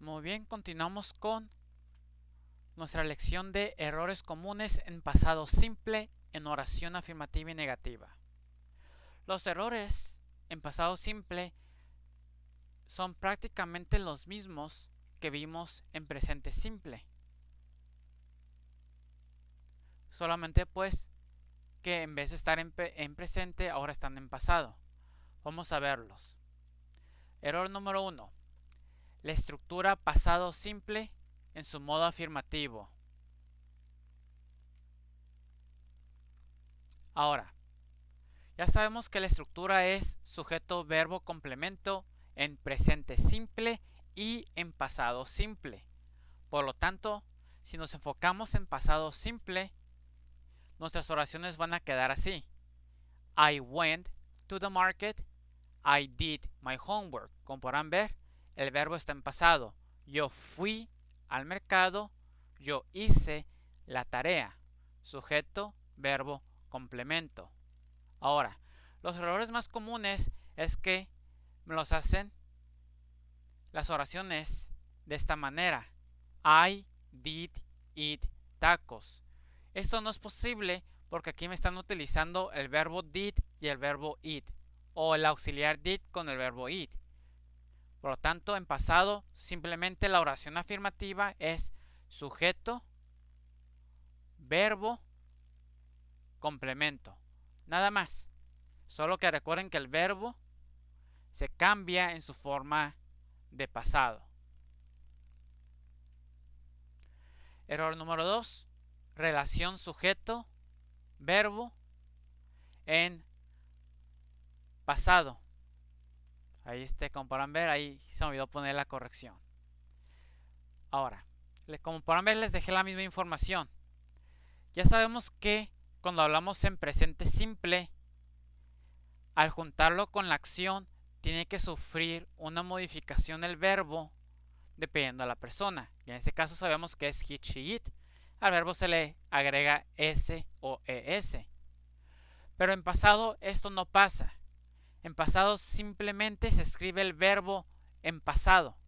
Muy bien, continuamos con nuestra lección de errores comunes en pasado simple en oración afirmativa y negativa. Los errores en pasado simple son prácticamente los mismos que vimos en presente simple. Solamente pues que en vez de estar en presente ahora están en pasado. Vamos a verlos. Error número 1. La estructura pasado simple en su modo afirmativo. Ahora, ya sabemos que la estructura es sujeto, verbo, complemento en presente simple y en pasado simple. Por lo tanto, si nos enfocamos en pasado simple, nuestras oraciones van a quedar así. I went to the market. I did my homework. Como podrán ver, el verbo está en pasado. Yo fui al mercado. Yo hice la tarea. Sujeto, verbo, complemento. Ahora, los errores más comunes es que me los hacen las oraciones de esta manera. I did eat tacos. Esto no es posible porque aquí me están utilizando el verbo did y el verbo eat, o el auxiliar did con el verbo eat. Por lo tanto, en pasado, simplemente la oración afirmativa es sujeto, verbo, complemento. Nada más. Solo que recuerden que el verbo se cambia en su forma de pasado. Error número 2. Relación sujeto, verbo en pasado. Ahí como podrán ver, ahí se me olvidó poner la corrección. Ahora, como podrán ver, les dejé la misma información. Ya sabemos que cuando hablamos en presente simple, al juntarlo con la acción, tiene que sufrir una modificación del verbo dependiendo de la persona. Y en este caso sabemos que es he, she, it. Al verbo se le agrega s o es. Pero en pasado esto no pasa. En pasado simplemente se escribe el verbo en pasado,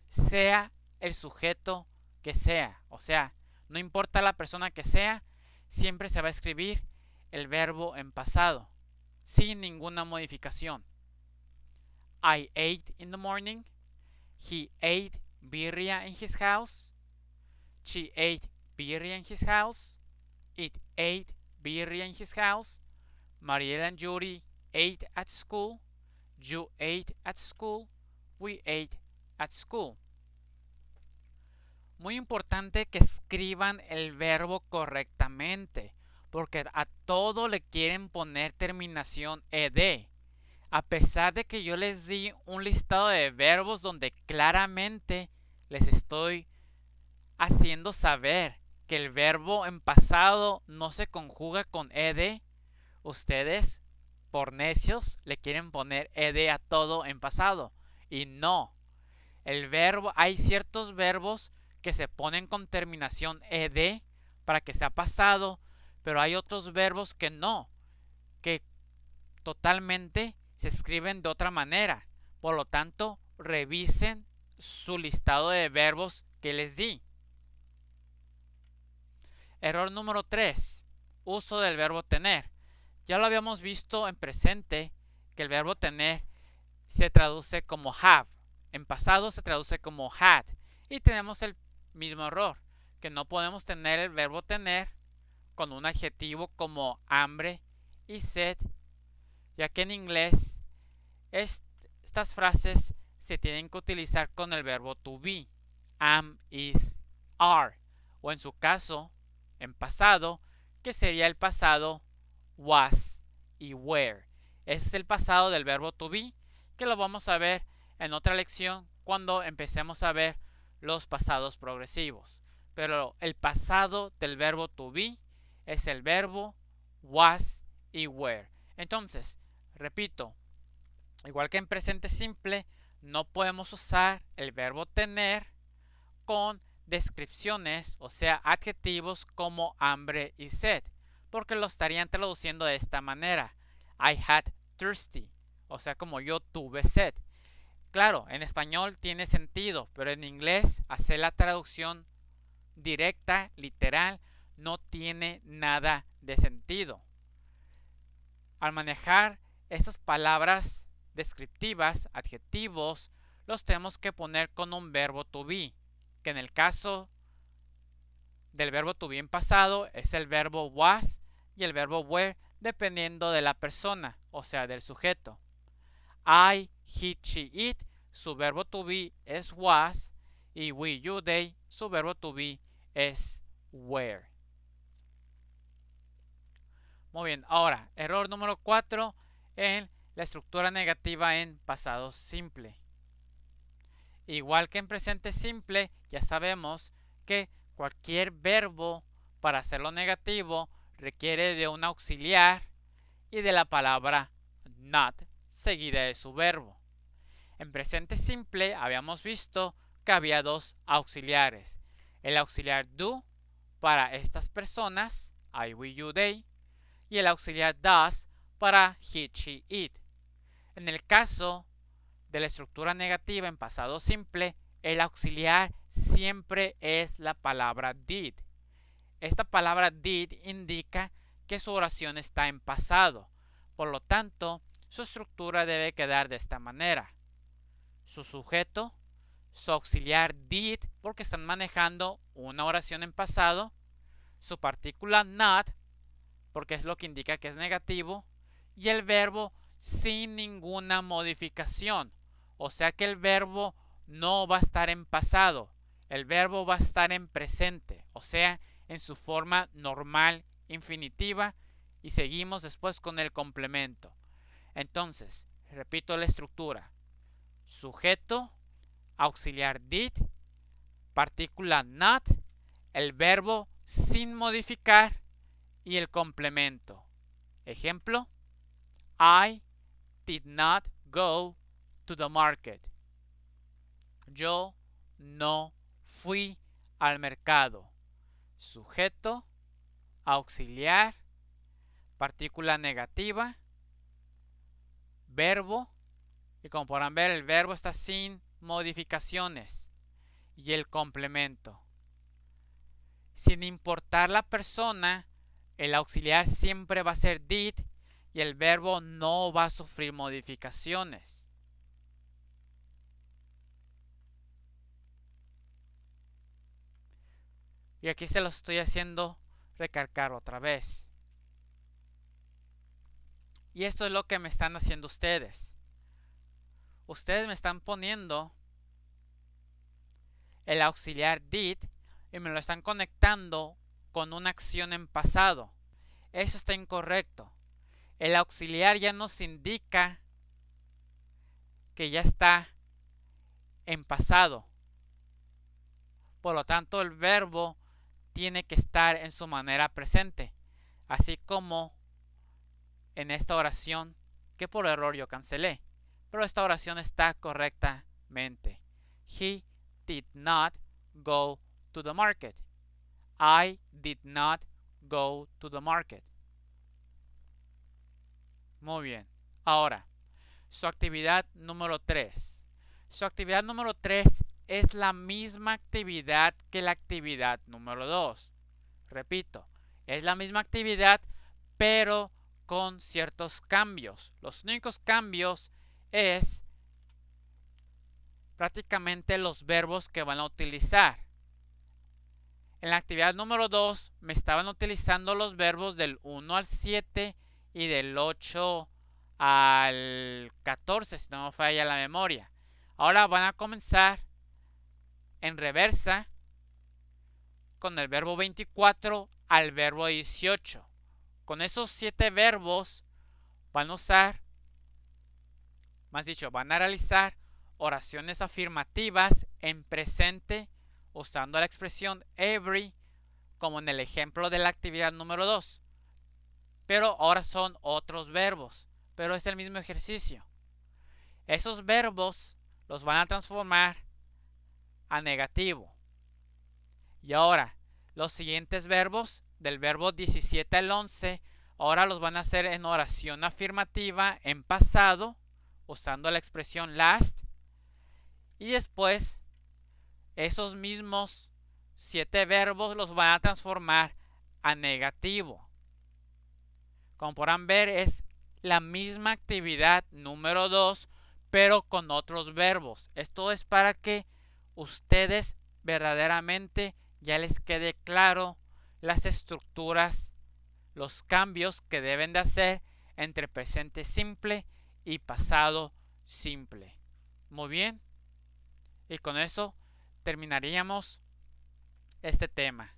sea el sujeto que sea. O sea, no importa la persona que sea, siempre se va a escribir el verbo en pasado, sin ninguna modificación. I ate in the morning. He ate birria in his house. She ate birria in his house. It ate birria in his house. Mariela and Judy ate at school. You ate at school. We ate at school. Muy importante que escriban el verbo correctamente, porque a todo le quieren poner terminación ed. A pesar de que yo les di un listado de verbos donde claramente les estoy haciendo saber que el verbo en pasado no se conjuga con ed, ustedes, por necios, le quieren poner ed a todo en pasado. Y no. El verbo, hay ciertos verbos que se ponen con terminación ed para que sea pasado, pero hay otros verbos que no, que totalmente se escriben de otra manera. Por lo tanto, revisen su listado de verbos que les di. Error número 3. Uso del verbo tener. Ya lo habíamos visto en presente que el verbo tener se traduce como have. En pasado se traduce como had. Y tenemos el mismo error, que no podemos tener el verbo tener con un adjetivo como hambre y sed, ya que en inglés estas frases se tienen que utilizar con el verbo to be. Am, is, are. O en su caso, en pasado, que sería el pasado was y were. Ese es el pasado del verbo to be, que lo vamos a ver en otra lección cuando empecemos a ver los pasados progresivos. Pero el pasado del verbo to be es el verbo was y were. Entonces, repito, igual que en presente simple, no podemos usar el verbo tener con descripciones, o sea, adjetivos como hambre y sed, porque lo estarían traduciendo de esta manera. I had thirsty, o sea, como yo tuve sed. Claro, en español tiene sentido, pero en inglés hacer la traducción directa, literal, no tiene nada de sentido. Al manejar estas palabras descriptivas, adjetivos, los tenemos que poner con un verbo to be, que en el caso del verbo to be en pasado es el verbo was y el verbo were dependiendo de la persona, o sea, del sujeto. I, he, she, it, su verbo to be es was y we, you, they, su verbo to be es were. Muy bien, ahora, error número 4 en la estructura negativa en pasado simple. Igual que en presente simple, ya sabemos que cualquier verbo para hacerlo negativo requiere de un auxiliar y de la palabra not seguida de su verbo. En presente simple habíamos visto que había dos auxiliares. El auxiliar do para estas personas, I, we, you, they, y el auxiliar does para he, she, it. En el caso de la estructura negativa en pasado simple, el auxiliar siempre es la palabra did. Esta palabra did indica que su oración está en pasado. Por lo tanto, su estructura debe quedar de esta manera. Su sujeto, su auxiliar did, porque están manejando una oración en pasado. Su partícula not, porque es lo que indica que es negativo. Y el verbo sin ninguna modificación. O sea que el verbo no va a estar en pasado. El verbo va a estar en presente. O sea, en su forma normal, infinitiva. Y seguimos después con el complemento. Entonces, repito la estructura. Sujeto, auxiliar did, partícula not, el verbo sin modificar y el complemento. Ejemplo, I did not go to the market. Yo no fui al mercado. Sujeto, auxiliar, partícula negativa, verbo, y como podrán ver el verbo está sin modificaciones, y el complemento. Sin importar la persona, el auxiliar siempre va a ser did y el verbo no va a sufrir modificaciones. Y aquí se lo estoy haciendo recalcar otra vez. Y esto es lo que me están haciendo ustedes. Ustedes me están poniendo el auxiliar did y me lo están conectando con una acción en pasado. Eso está incorrecto. El auxiliar ya nos indica que ya está en pasado. Por lo tanto, el verbo tiene que estar en su manera presente. Así como en esta oración que por error yo cancelé. Pero esta oración está correctamente. He did not go to the market. I did not go to the market. Muy bien. Ahora, su actividad número 3. Su actividad número 3 es la misma actividad que la actividad número 2. Repito, es la misma actividad, pero con ciertos cambios. Los únicos cambios es prácticamente los verbos que van a utilizar. En la actividad número 2 me estaban utilizando los verbos del 1 al 7 y del 8 al 14, si no me falla la memoria. Ahora van a comenzar en reversa con el verbo 24 al verbo 18. Con esos 7 verbos van a usar, más dicho, van a realizar oraciones afirmativas en presente usando la expresión every como en el ejemplo de la actividad número 2. Pero ahora son otros verbos, pero es el mismo ejercicio. Esos verbos los van a transformar a negativo. Y ahora, los siguientes verbos, del verbo 17 al 11, ahora los van a hacer en oración afirmativa en pasado, usando la expresión last. y después esos mismos 7 verbos los van a transformar a negativo. Como podrán ver, es la misma actividad número 2, pero con otros verbos. Esto es para que ustedes verdaderamente ya les quede claro las estructuras, los cambios que deben de hacer entre presente simple y pasado simple. Muy bien. Y con eso terminaríamos este tema.